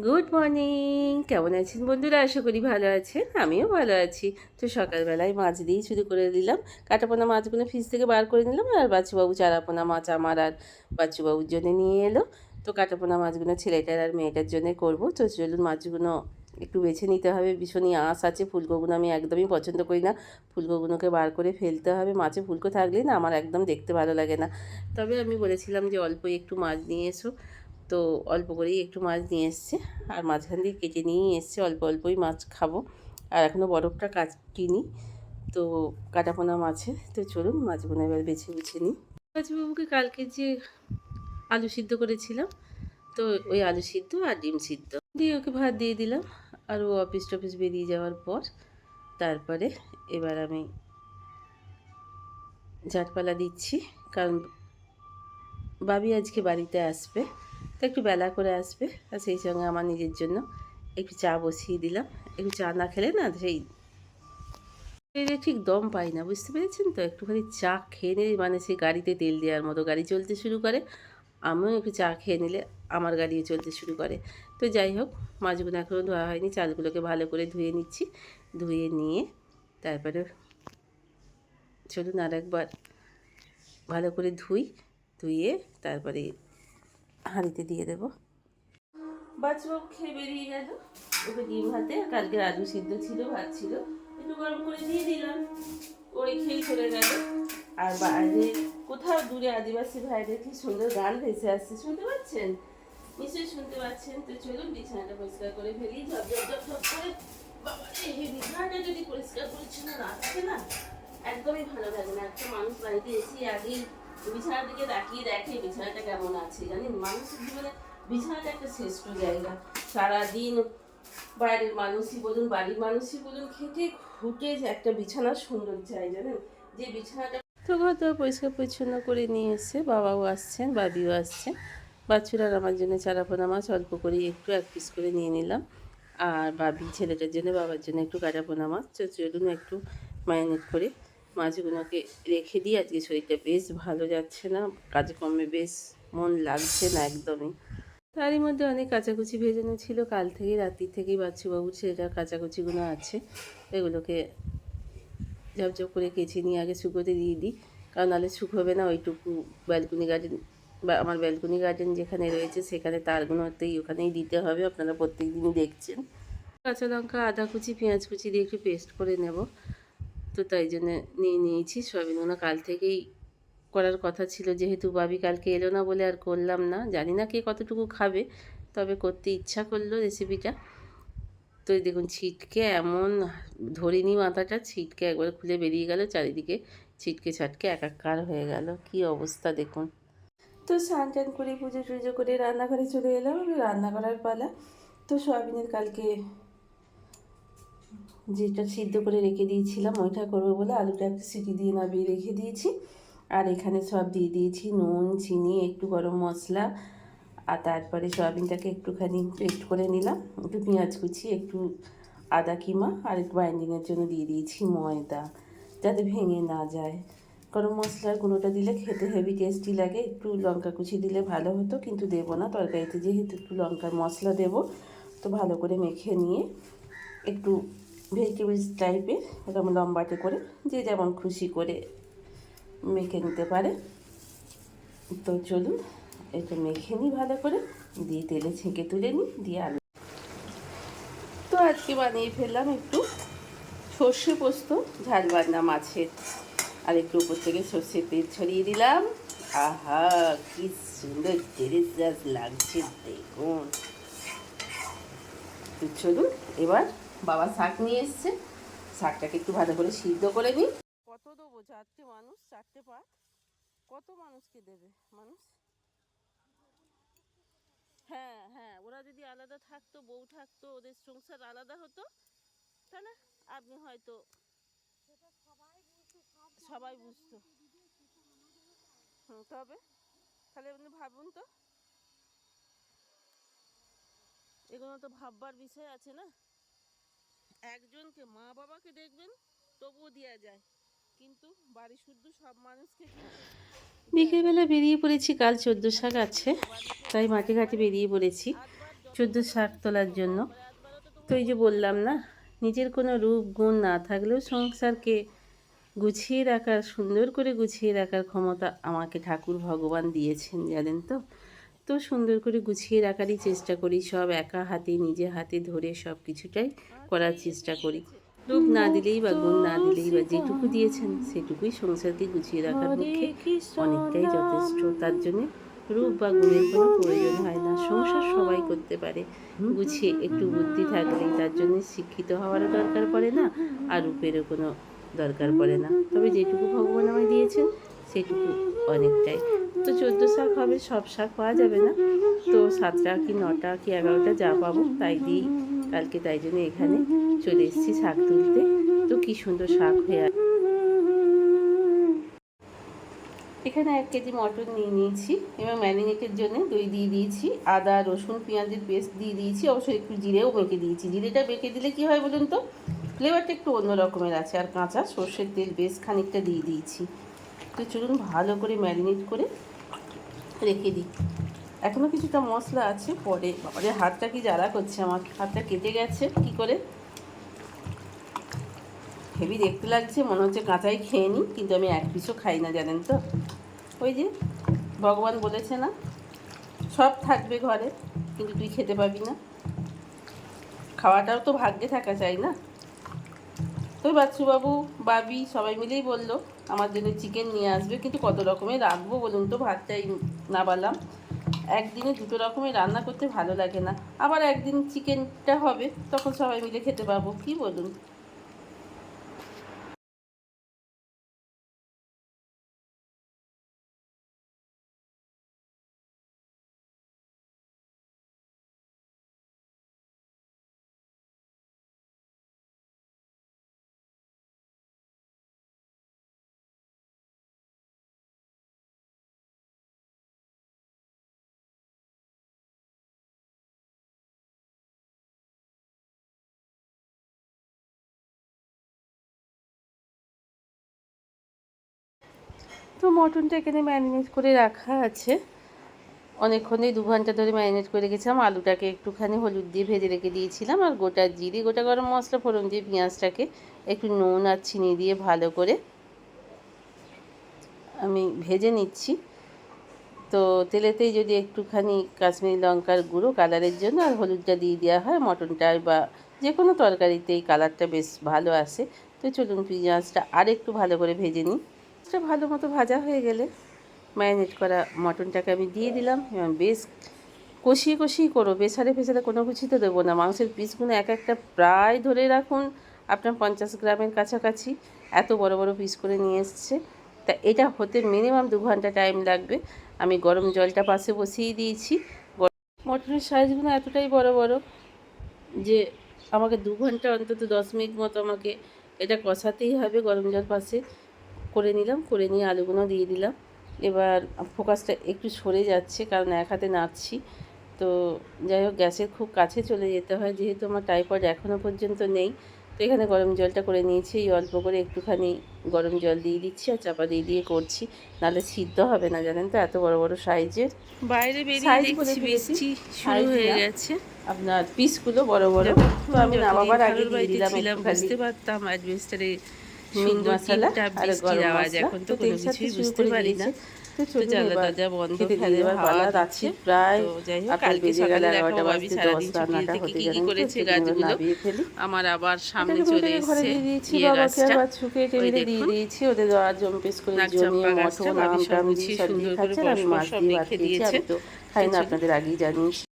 Good morning. কেমন আছেন বন্ধুরা? আশা করি ভালো আছেন, আমিও ভালো আছি। তো সকালবেলায় মাছ দিয়েই শুরু করে দিলাম। কাটাপোনা মাছগুলো ফ্রিজ থেকে বার করে নিলাম, আর বাচ্চুবাবু চারাপোনা মাছ আমার আর বাচ্চুবাবুর জন্য নিয়ে এলো। তো কাটাপোনা মাছগুলো ছেলেটার আর মেয়েটার জন্য করব। তো চলুন মাছগুলো একটু বেছে নিতে হবে, ভীষণই আঁশ আছে। ফুলকোগুলো আমি একদমই পছন্দ করি না, ফুলকোগুলোকে বার করে ফেলতে হবে। মাছে ফুলকো থাকলেই না আমার একদম দেখতে ভালো লাগে না। তবে আমি বলেছিলাম যে অল্পই একটু মাছ নিয়ে এসো, তো অল্প করেই একটু মাছ নিয়ে এসছে, আর মাঝখান দিয়ে কেটে নিয়েই এসছে। অল্প অল্পই মাছ খাবো, আর এখনও বরফটা কাটিনি। তো কাটাপোনা মাছে তো চলুন মাছগুলো এবার বেছে বেছে নিই। বাবুকে কালকে যে আলু সিদ্ধ করেছিলাম, তো ওই আলু সিদ্ধ আর ডিম সিদ্ধ দিয়ে ওকে ভাত দিয়ে দিলাম। আর ও অফিস টফিস বেরিয়ে যাওয়ার পর তারপরে এবার আমি ঝাঁটপালা দিচ্ছি, কারণ বাবি আজকে বাড়িতে আসবে, তো একটু বেলা করে আসবে। আর সেই সঙ্গে আমার নিজের জন্য একটু চা বসিয়ে দিলাম। একটু চা না খেলে না সেই শরীরে ঠিক দম পাই না, বুঝতে পেরেছেন তো? একটুখানি চা খেয়ে নিলে মানে সেই গাড়িতে তেল দেওয়ার মতো গাড়ি চলতে শুরু করে। আমিও একটু চা খেয়ে নিলে আমার গাড়িও চলতে শুরু করে। তো যাই হোক, মাছগুলো এখনও ধোয়া হয়নি, চালগুলোকে ভালো করে ধুয়ে নিচ্ছি। ধুয়ে নিয়ে তারপরে চলুন আর একবার ভালো করে ধুয়ে তারপরে হাঁড়িতে দিয়ে দেবো। বাচ্চাও খেয়ে বেরিয়ে গেল, ওকে ডিম ভাতে আর কালকের আলু সিদ্ধ ছিল, ভাত ছিল, একটু গরম করে দিয়ে দিলাম। ওই খেয়ে চলে গেল। আর বাইরে কোথাও দূরে আদিবাসী ভাইদের কি সুন্দর গান ভেসে আসছে, শুনতে পাচ্ছেন? নিশ্চয়ই শুনতে পাচ্ছেন। তো চলুন বিছানাটা পরিষ্কার করে ফেলি, ঝপ ঝপ ঝপ ঝপ করে। বাবা রে, এই বিছানাটা যদি পরিষ্কার পরিচ্ছন্ন না থাকে না, একদমই ভালো লাগে না। একটা মানুষ বাড়িতে এসে আগেই বিছানার দিকে তাকিয়ে দেখে বিছানাটা কেমন আছে। জানেন, মানুষের জীবনে বিছানাটা একটা শ্রেষ্ঠ জায়গা। সারাদিন বাইরের মানুষই বলুন, বাড়ির মানুষই বলুন, খেটে খুঁটে একটা বিছানা সুন্দর চাই, জানেন, যে বিছানাটা। তো ঘর তো পরিষ্কার পরিচ্ছন্ন করে নিয়ে এসছে, বাবাও আসছেন, বাবিও আসছেন। বাচ্চারা আমার জন্য চারাপোনা মাছ অল্প করে একটু এক পিস করে নিয়ে নিলাম, আর বাবি ছেলেটার জন্য, বাবার জন্য একটু কাটাপোনা মাছ। তো চলুন একটু ম্যারিনেট করে মাছগুলোকে রেখে দিই। আজকে শরীরটা বেশ ভালো যাচ্ছে না, কাজকর্মে বেশ মন লাগছে না একদমই। তারই মধ্যে অনেক কাচাকুচি ভেজানো ছিল, কাল থেকেই রাত্রি থেকেই বাচ্চুবাবুর ছেলেটার কাচাকুচিগুলো আছে, এগুলোকে ঝপঝপ করে কেচে নিয়ে আগে শুকোতে দিয়ে দিই, কারণ নাহলে শুকোবে না। ওইটুকু ব্যালকনি গার্ডেন বা আমার ব্যালকনি গার্ডেন যেখানে রয়েছে সেখানে তারগুলোতেই ওখানেই দিতে হবে, আপনারা প্রত্যেক দিনই দেখছেন। কাঁচা লঙ্কা, আদা কুচি, পেঁয়াজ কুচি দিয়ে একটু পেস্ট করে নেব। তো তাই জন্যে নিয়ে নিয়েছি। সয়াবিনগুলো কাল থেকেই করার কথা ছিল, যেহেতু বাবি কালকে এলো না বলে আর করলাম না। জানি না কে কতটুকু খাবে, তবে করতে ইচ্ছা করলো রেসিপিটা। তো দেখুন ছিটকে এমন ধরিনি, মাথাটা ছিটকে একবার খুলে বেরিয়ে গেল, চারিদিকে ছিটকে ছাটকে একাকার হয়ে গেল, কি অবস্থা দেখুন। তো স্নান টান করে পুজো টুজো করে রান্নাঘরে চলে এলাম, আমি রান্না করার পালা। তো সয়াবিনের কালকে যেটা সিদ্ধ করে রেখে দিয়েছিলাম ওইটা করবো বলে আলুটা একটা সিটি দিয়ে নামিয়ে রেখে দিয়েছি। আর এখানে সব দিয়ে দিয়েছি, নুন, চিনি, একটু গরম মশলা, আর তারপরে সয়াবিনটাকে একটুখানি পেস্ট করে নিলাম, একটু পেঁয়াজ কুচি, একটু আদা কিমা, আর একটু বাইন্ডিংয়ের জন্য দিয়ে দিয়েছি ময়দা, যাতে ভেঙে না যায়। গরম মশলার গুঁড়োটা দিলে খেতে হেভি টেস্টি লাগে। একটু লঙ্কা কুচি দিলে ভালো হতো, কিন্তু দেবো না তরকারিতে, যেহেতু একটু লঙ্কার মশলা দেবো। তো ভালো করে মেখে নিয়ে একটু ভেজিটেবলস টাইপের এরকম লম্বাটে করে, যে যেমন খুশি করে মেখে নিতে পারে। তো চলুন এটা মেখে নিই ভালো করে, দিয়ে তেলে ছেঁকে তুলে নিই, দিয়ে আলু। তো আজকে বানিয়ে ফেললাম একটু সর্ষে পোস্ত ঝাল বান্না মাছের, আর একটু উপর থেকে সর্ষের তেল ছড়িয়ে দিলাম। আহা, কি সুন্দর টেরেস লাগছে দেখুন। তো চলুন এবার বাবা শাক নিয়ে এসছে, শাকটাকে একটু ভালো করে সিদ্ধ করে নিই। কত দেবো? 4টে মানুষ, 4টে পাত, কত মানুষকে দেবে মানুষ? হ্যাঁ হ্যাঁ, ওরা যদি আলাদা থাকতো, বউ থাকতো, ওদের সংসার আলাদা হতো, তাহলে আপনি হয়তো সবাই বুঝতো। তবে তাহলে আপনি ভাবুন তো, এগুলো তো ভাববার বিষয় আছে না। একজনকে, মা বাবাকে দেখবেন তবুও দেওয়া যায়, কিন্তু বাড়ি শুদ্ধ সব মানুষকে কিন্তু। বিকেলবেলা বেরিয়ে পড়েছি, কাল 14 শাক আছে, তাই মাঠে ঘাটে বেরিয়ে পড়েছি। চোদ্দো শাক তোলার জন্য। তো এই যে বললাম না, নিজের কোনো রূপ গুণ না থাকলেও সংসারকে গুছিয়ে রাখার, সুন্দর করে গুছিয়ে রাখার ক্ষমতা আমাকে ঠাকুর ভগবান দিয়েছেন, জানেন তো। তো সুন্দর করে গুছিয়ে রাখারই চেষ্টা করি, সব একা হাতে নিজে হাতে ধরে সব কিছুটাই করার চেষ্টা করি। রূপ না দিলেই বা গুণ না দিলেই বা যেটুকু দিয়েছেন সেটুকুই সংসারকে গুছিয়ে রাখার পক্ষে অনেকটাই যথেষ্ট। তার জন্যে রূপ বা গুণের কোনো প্রয়োজন হয় না, সংসার সবাই করতে পারে গুছিয়ে, একটু বুদ্ধি থাকলেই। তার জন্য শিক্ষিত হওয়ারও দরকার পড়ে না, আর রূপেরও কোনো দরকার পড়ে না। তবে যেটুকু ভগবান আমায় দিয়েছেন সেটুকু অনেকটাই। তো 14 শাক হবে, সব শাক পাওয়া যাবে না, তো 7টা কি 9টা কি 11টা যা পাবো তাই দিই কালকে। তাই জন্য এখানে চলে এসেছি শাক তুলতে। তো কি সুন্দর শাক হয়ে এখানে 1 কেজি মটন নিয়ে নিয়েছি এবং ম্যারিনেটের জন্য দই দিয়ে দিয়েছি, আদা রসুন পেঁয়াজের পেস্ট দিয়ে দিয়েছি, অবশ্যই একটু জিরেও বেঁকে দিয়েছি। জিরেটা বেঁকে দিলে কি হয় বলুন তো, ফ্লেভারটা একটু অন্য রকমের আছে। আর কাঁচা সর্ষের তেল বেশ খানিকটা দিয়ে দিয়েছি। তো চলুন ভালো করে ম্যারিনেট করে রেখে দিই। এখনও কিছুটা মশলা আছে, পরে বাবারে হাতটা কি জ্বালা করছে, আমার হাতটা কেটে গেছে কি করে, হেভি দেখতে লাগছে, মনে হচ্ছে কাঁচাই খেয়ে নিই, কিন্তু আমি এক পিসও খাই না, জানেন তো। ওই যে ভগবান বলেছে না, সব থাকবে ঘরে কিন্তু তুই খেতে পাবি না। খাওয়াটাও তো ভাগ্যে থাকা চাই না। তো বাচ্চুবাবু বাবি সবাই মিলেই বললো আমার জন্য চিকেন নিয়ে আসবে, কিন্তু কত রকমের রাখবো বলুন তো, ভাতটাই না বালাম। একদিনে 2 রকমের রান্না করতে ভালো লাগে না, আবার একদিন চিকেনটা হবে তখন সবাই মিলে খেতে পাবো, কি বলুন। তো মটনটা এখানে ম্যারিনেট করে রাখা আছে অনেকক্ষণই, 2 ঘন্টা ধরে ম্যারিনেট করে রেখেছিলাম। আলুটাকে একটুখানি হলুদ দিয়ে ভেজে রেখে দিয়েছিলাম, আর গোটা জিরে গোটা গরম মশলা ফোড়ন দিয়ে পেঁয়াজটাকে একটু নুন আর চিনি দিয়ে ভালো করে আমি ভেজে নিচ্ছি। তো তেলেতেই যদি একটুখানি কাশ্মীরি লঙ্কার গুঁড়ো কালারের জন্য আর হলুদটা দিয়ে দেওয়া হয় মটনটায় বা যে কোনো তরকারিতেই কালারটা বেশ ভালো আসে। তো চলুন পেঁয়াজটা আর একটু ভালো করে ভেজে নিই। এটা ভালো মতো ভাজা হয়ে গেলে ম্যারিনেট করা মটনটাকে আমি দিয়ে দিলাম এবং বেশ কষিয়ে কষিয়ে করো, বেসারে ফেসারে কোনো কিছুই তো দেবো না। মাংসের পিসগুলো এক একটা প্রায় ধরে রাখুন আপনার 50 গ্রামের কাছাকাছি, এত বড় বড় পিস করে নিয়ে এসছে। তা এটা হতে মিনিমাম 2 ঘন্টা টাইম লাগবে। আমি গরম জলটা পাশে বসিয়ে দিয়েছি। মটনের সাইজগুলো এতটাই বড় বড় যে আমাকে 2 ঘন্টা অন্তত 10 মিনিট মতো আমাকে এটা কষাতেই হবে। গরম জল পাশে করে নিলাম, করে নিয়ে আলুগুলো দিয়ে দিলাম। এবার ফোকাসটা একটু সরে যাচ্ছে কারণ এক হাতে নাড়ছি। তো যাই হোক, গ্যাসের খুব কাছে চলে যেতে হয়, যেহেতু আমার টাইফয়েড এখনও পর্যন্ত নেই। তো এখানে গরম জলটা করে নিয়েছি, এই অল্প করে একটুখানি গরম জল দিয়ে দিচ্ছি আর চাপা দিয়ে দিয়ে করছি, নাহলে সিদ্ধ হবে না, জানেন তো, এত বড় বড় সাইজের। বাইরে বেরিয়ে দেখছি বৃষ্টি শুরু হয়ে গেছে, আপনার পিসগুলো বড় বড়। তো আমি নামাবার আগে দিয়ে দিলাম, বুঝতে পারতাম অ্যাডভেস্টারে মিট মশলা আর গরম মশলা। এখন তো কোনো কিছুই বুঝতে পারি না। তো জানলা দরজা বন্ধ, ফেলে হাওয়া যাচ্ছে প্রায়। যাই হোক, কালকে সকালে দেখাবো আমি সারাদিন ছুটিতে কি কি করেছে গাছগুলো। আমার আবার সামনে চলে এসেছে ইয়ে গাছটা, ওই দেখুন নাগচম্পা গাছটা। ভাবি সব গুছিয়ে সুন্দর করে বসবো সব রেখে দিয়েছে। আপনাদের আগেই জানিয়েছি।